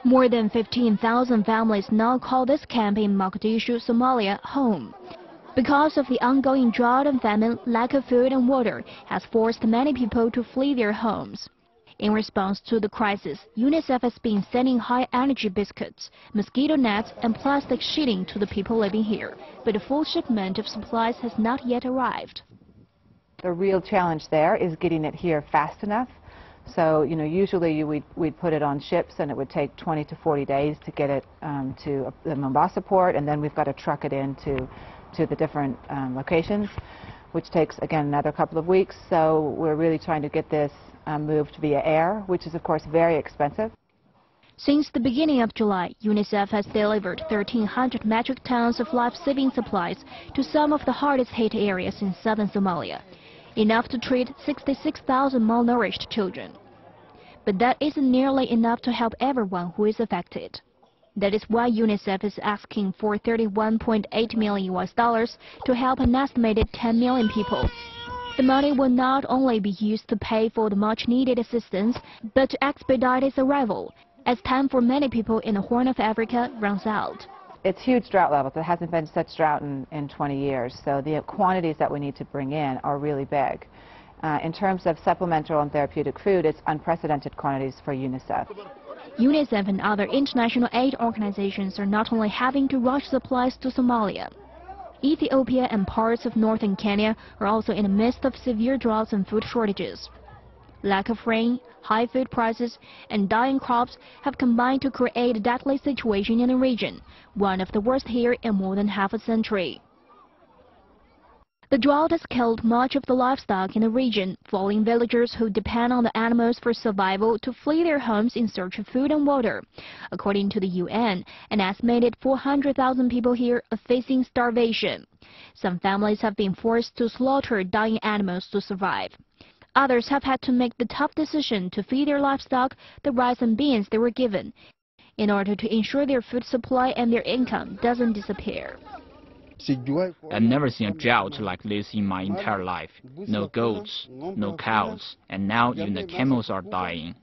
More than 15,000 families now call this camp in Mogadishu, Somalia, home. Because of the ongoing drought and famine, lack of food and water has forced many people to flee their homes. In response to the crisis, UNICEF has been sending high-energy biscuits, mosquito nets and plastic sheeting to the people living here, but a full shipment of supplies has not yet arrived. The real challenge there is getting it here fast enough. So, usually we'd put it on ships and it would take 20 to 40 days to get it to the Mombasa port, and then we've got to truck it into the different locations, which takes, again, another couple of weeks. So we're really trying to get this moved via air, which is, of course, very expensive. Since the beginning of July, UNICEF has delivered 1,300 metric tons of life-saving supplies to some of the hardest hit areas in southern Somalia, enough to treat 66,000 malnourished children. But that isn't nearly enough to help everyone who is affected. That is why UNICEF is asking for $31.8 million to help an estimated 10 million people. The money will not only be used to pay for the much-needed assistance, but to expedite its arrival, as time for many people in the Horn of Africa runs out. It's huge drought levels. There hasn't been such drought in 20 years, so the quantities that we need to bring in are really big. In terms of supplemental and therapeutic food, it's unprecedented quantities for UNICEF. UNICEF and other international aid organizations are not only having to rush supplies to Somalia. Ethiopia and parts of northern Kenya are also in the midst of severe droughts and food shortages. Lack of rain, high food prices, and dying crops have combined to create a deadly situation in the region, one of the worst here in more than half a century. The drought has killed much of the livestock in the region, forcing villagers who depend on the animals for survival to flee their homes in search of food and water. According to the UN, an estimated 400,000 people here are facing starvation. Some families have been forced to slaughter dying animals to survive. Others have had to make the tough decision to feed their livestock the rice and beans they were given, in order to ensure their food supply and their income doesn't disappear. I've never seen a drought like this in my entire life. No goats, no cows, and now even the camels are dying.